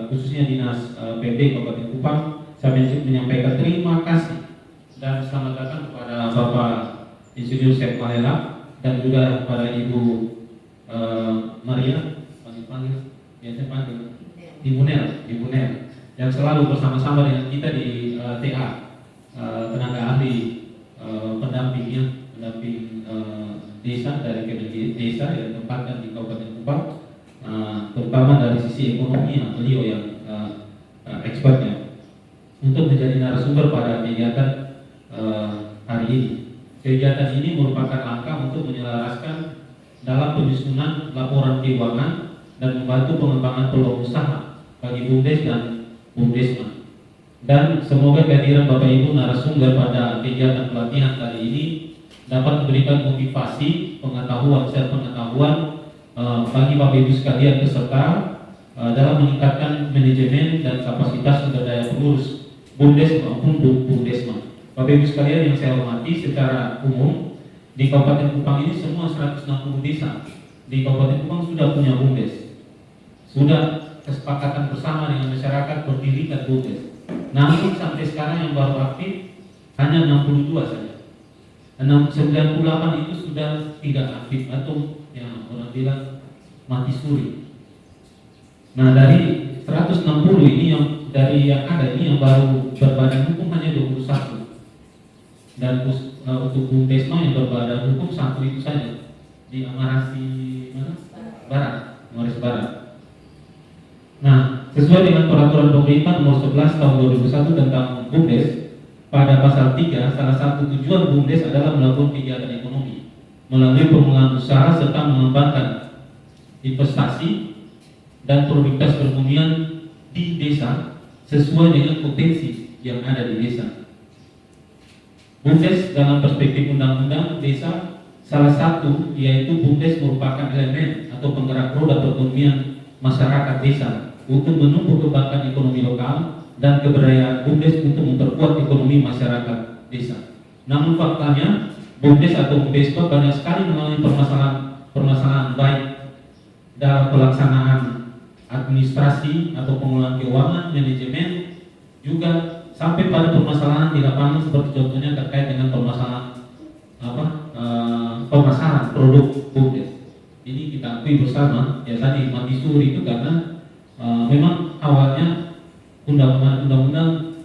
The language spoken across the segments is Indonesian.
khususnya Dinas PB Kabupaten Kupang, saya menyampaikan terima kasih dan selamat datang kepada Bapak Insinyur Syed Malela dan juga kepada Ibu Maria, biasa panggil Ibu Nel, yang selalu bersama-sama dengan kita di TA, tenaga ahli pendamping desa dari Kementerian Desa yang ditempatkan di Kabupaten Kupang, terutama dari sisi ekonomi beliau yang expertnya untuk menjadi narasumber pada kegiatan hari ini. Kegiatan ini merupakan langkah untuk menyelaraskan dalam penyusunan laporan keuangan dan membantu pengembangan peluang usaha bagi BUMDes dan BUMDesma. Dan semoga kehadiran Bapak Ibu narasumber pada kegiatan pelatihan kali ini dapat memberikan motivasi, pengetahuan, bagi Bapak Ibu sekalian peserta dalam meningkatkan manajemen dan kapasitas sumber daya pengurus BUMDes maupun BUMDesma. Bapak Ibu sekalian yang saya hormati, secara umum di Kabupaten Kupang ini semua 160 desa di Kabupaten Kupang sudah punya BUMDes, sudah kesepakatan bersama dengan masyarakat berdirikan BUMDes. Namun sampai sekarang yang baru aktif hanya 62 saja. 98 itu sudah tidak aktif atau yang orang bilang mati suri. Nah, dari 160 ini yang dari yang ada ini yang baru berbadan hukum hanya 21. Dan untuk BUMDesma yang berbadan hukum satu itu saja di Amarasi Barat, Amarasi Barat. Nah, sesuai dengan peraturan pemerintah nomor 11 tahun 2001 tentang BUMDes, pada pasal 3, salah satu tujuan BUMDes adalah melakukan kegiatan ekonomi melalui pengembangan usaha serta mengembangkan investasi dan produktivitas perekonomian di desa sesuai dengan potensi yang ada di desa. BUMDes dalam perspektif undang-undang desa, salah satu yaitu BUMDes merupakan elemen atau penggerak roda perekonomian masyarakat desa untuk menumbuh kembangkan ekonomi lokal dan keberdayaan BUMDes untuk memperkuat ekonomi masyarakat desa. Namun faktanya BUMDes atau BUMDesma banyak sekali mengalami permasalahan baik dalam pelaksanaan administrasi atau pengelolaan keuangan, manajemen, juga sampai pada permasalahan di lapangan seperti contohnya terkait dengan pemasaran produk BUMDes. Ini kita akui bersama, ya tadi mati suri itu karena memang awalnya undang-undang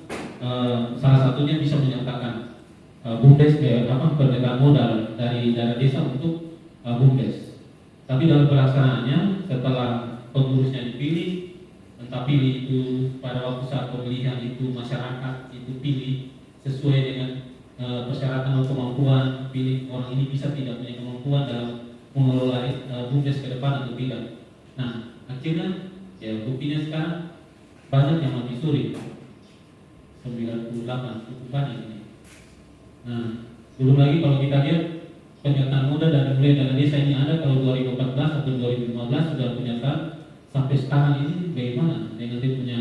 salah satunya bisa menyatakan BUMDes perbedaan modal dari dana desa untuk BUMDes. Tapi dalam pelaksanaannya setelah pengurusnya dipilih, entah pilih itu pada waktu saat pemilihan itu masyarakat itu pilih sesuai dengan persyaratan atau kemampuan, pilih orang ini bisa tidak punya kemampuan dalam mengelola BUMDes ke depan atau tidak. Nah, akhirnya ya buktinya sekarang banyak yang mati suri, 98 cukup banyak ini. Nah, belum lagi kalau kita lihat penyertaan modal dan mulai dana desa ini ada kalau 2014 atau 2015 sudah penyertaan sampai sekarang ini bagaimana dengan dia punya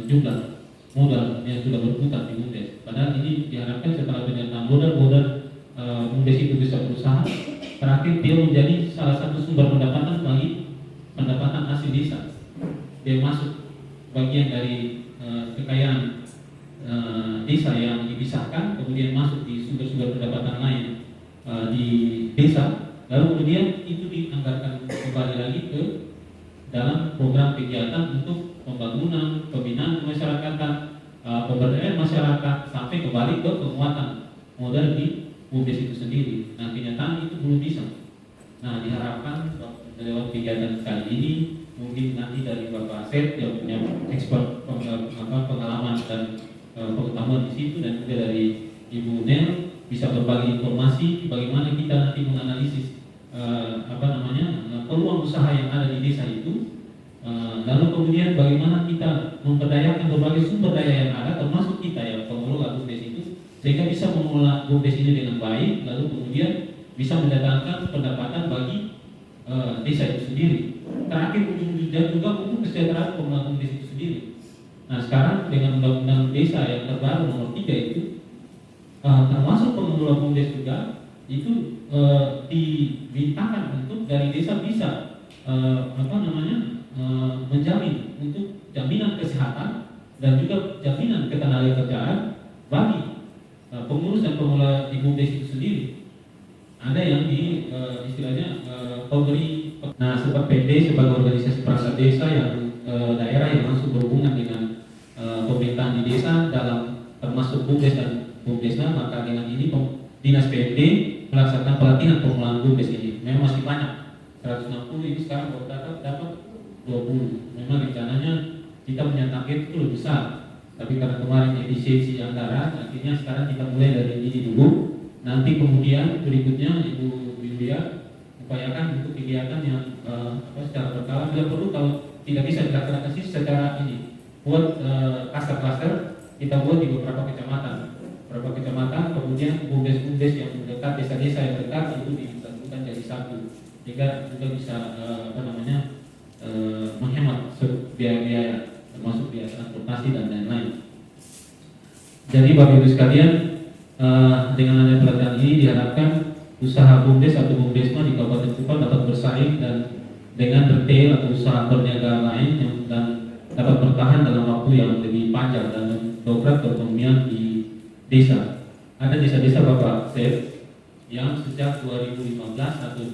jumlah modal yang sudah berputar di BUMDes. Padahal ini diharapkan setelah penyertaan modal BUMDes itu bisa berusaha, terakhir dia menjadi salah satu sumber pendapatan bagi pendapatan asli desa. Dia masuk bagian dari kekayaan desa yang dipisahkan, kemudian masuk di sumber-sumber pendapatan lain di desa, lalu kemudian itu dianggarkan kembali lagi ke dalam program kegiatan untuk pembangunan, pembinaan kemasyarakatan, pemberdayaan masyarakat, sampai kembali ke penguatan modal di BUMDes itu sendiri. Nah, kenyataan itu belum bisa. Nah, diharapkan lewat kegiatan kali ini mungkin nanti dari Bapak Seth yang punya expert pengalaman dan pengetahuan di situ, dan juga dari Ibu Nel bisa berbagi informasi bagaimana kita nanti menganalisis peluang usaha yang ada di desa itu, lalu kemudian bagaimana kita memberdayakan berbagai sumber daya yang ada termasuk kita yang pengelola BUMDes itu, sehingga bisa mengelola BUMDes ini dengan baik, lalu kemudian bisa mendatangkan pendapatan bagi desa itu sendiri. Terakhir dan juga untuk kesejahteraan pengelola BUMDes itu sendiri. Nah, sekarang dengan undang-undang desa yang terbaru nomor 3 itu termasuk pengelola BUMDes juga itu dimintakan untuk dari desa bisa menjamin untuk jaminan kesehatan dan juga jaminan ketenagakerjaan bagi pengurus dan pengelola di BUMDes itu sendiri. Ada yang di istilahnya pemberi. Nah, sebab PD sebagai organisasi perangkat desa yang daerah yang langsung berhubungan dengan pemerintahan di desa dalam termasuk BUMDes dan BUMDesna, maka dengan ini Dinas PMD melaksanakan pelatihan pengelolaan BUMDes ini. Memang masih banyak, 160, ini sekarang baru dapat 20. Memang rencananya kita punya target itu lebih besar, tapi karena kemarin efisiensi anggaran, akhirnya sekarang kita mulai dari ini dulu. Nanti kemudian berikutnya Ibu Yulia upayakan untuk kegiatan yang secara berkala, bila perlu kalau tidak bisa dilaksanakan secara ini, buat klaster-klaster kita buat di beberapa kecamatan, kemudian BUMDes yang dekat, desa-desa yang dekat itu ditentukan jadi satu, sehingga juga bisa menghemat biaya-biaya termasuk biaya transportasi dan lain-lain. Jadi Bapak Ibu sekalian, dengan adanya pelatihan ini diharapkan usaha BUMDes atau BUMDesma di Kabupaten Kupang dapat bersaing dan dengan retail atau usaha perniagaan lain dan dapat bertahan dalam waktu yang lebih panjang dan mendongkrak perekonomian di desa. Ada desa-desa Bapak Sef yang sejak 2015 atau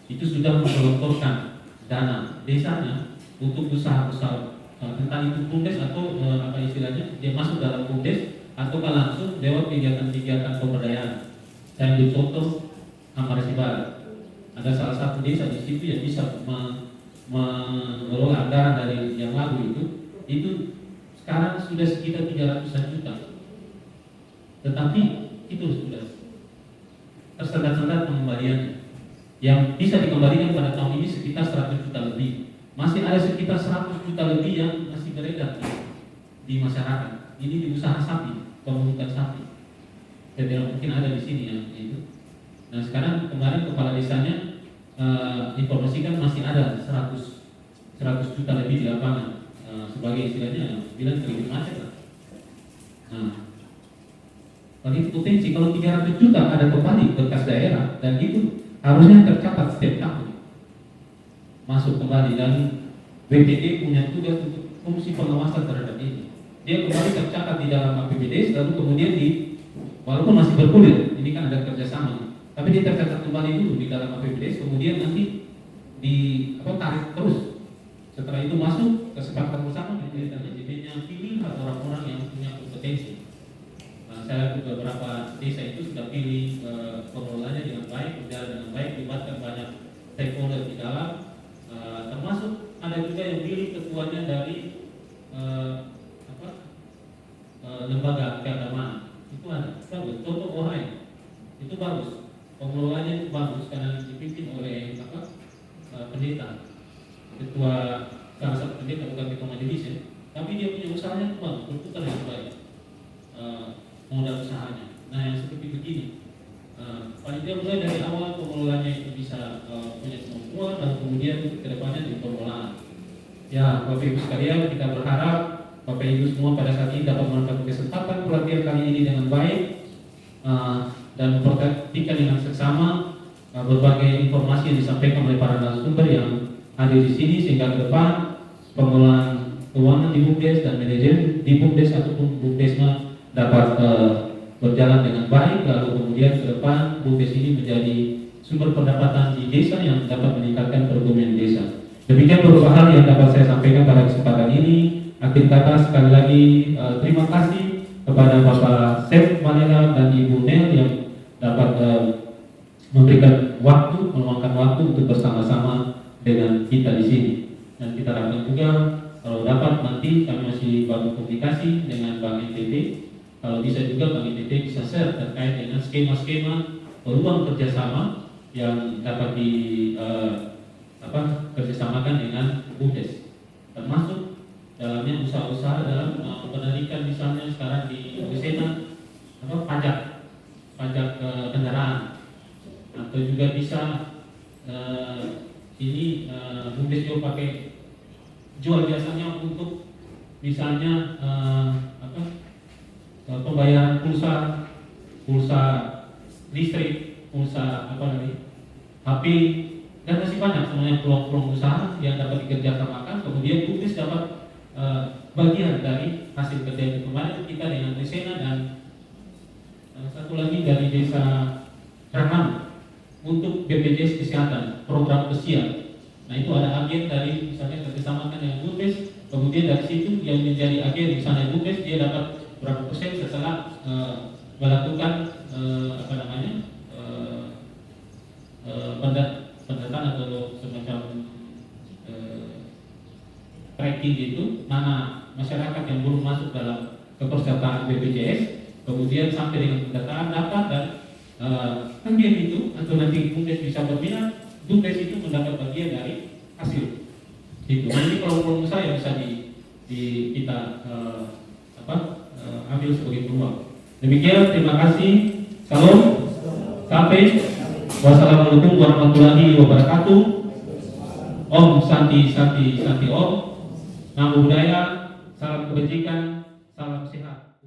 itu sudah menggelontorkan dana desanya untuk usaha-usaha, entah itu BUMDes atau istilahnya dia masuk dalam BUMDes atau langsung lewat kegiatan-kegiatan pemberdayaan. Saya ambil contoh Amarasi Barat. Ada salah satu desa di situ yang bisa mengelola anggaran dari yang lalu itu sekarang sudah sekitar 300-an juta. Tetapi itu sudah tersendat-sendat pengembaliannya. Yang bisa dikembalikan pada tahun ini sekitar 100 juta lebih. Masih ada sekitar 100 juta lebih yang masih beredar di masyarakat. Ini di usaha sapi, pemungutan sapi. Saya tidak mungkin ada di sini yang itu. Nah, sekarang kemarin kepala desanya informasikan masih ada 100 juta lebih di lapangan, sebagai istilahnya bilang kredit macet lah. Nah, kalau itu potensi, kalau 300 juta ada kembali ke kas daerah, dan itu harusnya tercatat setiap tahun masuk kembali, dan BPD punya tugas untuk fungsi pengawasan terhadap ini. Dia kembali tercatat di dalam APBD, lalu kemudian walaupun masih bergulir, ini kan ada kerjasama, tapi dia tercatat kembali dulu di dalam APBD, kemudian nanti tarik terus. Setelah itu masuk kesepakatan bersama BPD dan AJB-nya, pilih orang-orang yang punya kompetensi. Nah, saya ke beberapa desa itu sudah pilih pengelolanya dengan baik, berjalan dengan baik, libatkan banyak stakeholder di dalam, termasuk ada juga yang pilih ketuanya dari lembaga keagamaan. Itu ada, bagus. Contoh Ohio itu bagus, pengelolanya itu bagus karena dipimpin oleh pendeta, ketua, salah satu pendeta, bukan ketua majelis ya, tapi dia punya usahanya itu bagus, berputar yang baik, modal usahanya. Nah, yang seperti begini, paling tidak mulai dari awal pengelolanya itu bisa punya kemampuan, dan kemudian kedepannya di pengelolaan. Ya, Bapak Ibu sekalian, kita berharap Bapak Ibu semua pada saat ini dapat memanfaatkan kesempatan pelatihan kali ini dengan baik, dan memperhatikan dengan seksama berbagai informasi yang disampaikan oleh para narasumber yang hadir di sini, sehingga ke depan pengelolaan keuangan di BUMDes dan manajemen di BUMDes ataupun BUMDesma dapat berjalan dengan baik, lalu kemudian ke depan BUMDes ini menjadi sumber pendapatan di desa yang dapat meningkatkan perekonomian desa. Demikian beberapa hal yang dapat saya sampaikan pada kesempatan ini. Akhir kata, sekali lagi terima kasih kepada Bapak Sef Manela dan Ibu Nel yang dapat memberikan waktu, meluangkan waktu untuk bersama-sama dengan kita di sini. Dan kita harapkan juga kalau dapat nanti kami masih bangun komunikasi dengan Bank NTT. Kalau bisa juga Bank NTT bisa share terkait dengan skema-skema peluang kerjasama yang dapat kerjasamakan dengan BUMDes, termasuk dalamnya usaha-usaha dalam penarikan, misalnya sekarang di Wisena pajak kendaraan, atau juga bisa BUMDes juga pakai jual biasanya untuk misalnya pembayaran pulsa listrik, pulsa HP, dan masih banyak sebenarnya peluang-peluang usaha yang dapat dikerjasamakan. Kemudian BUMDes dapat bagian dari hasil kerja itu. Kemarin kita dengan Resena dan satu lagi dari Desa Ranam untuk BPJS Kesehatan, program Kesia. Nah itu ada agen dari misalnya kerjasamakan dengan BUMDes, kemudian dari situ yang menjadi agen misalnya BUMDes dia dapat berapa persen setelah melakukan pendataan atau semacam tracking gitu, mana masyarakat yang belum masuk dalam kepesertaan BPJS, kemudian sampai dengan pendataan dapat dan bagian itu atau nanti BUMDes bisa berminat, BUMDes itu mendapat bagian dari hasil itu. Nah, ini peluang usaha yang bisa kita ambil sebagai peluang. Demikian, terima kasih. Salam, sampai. Wassalamualaikum warahmatullahi wabarakatuh. Om Santi Santi Santi Om. Namo Buddhaya. Salam kebajikan. Salam sehat.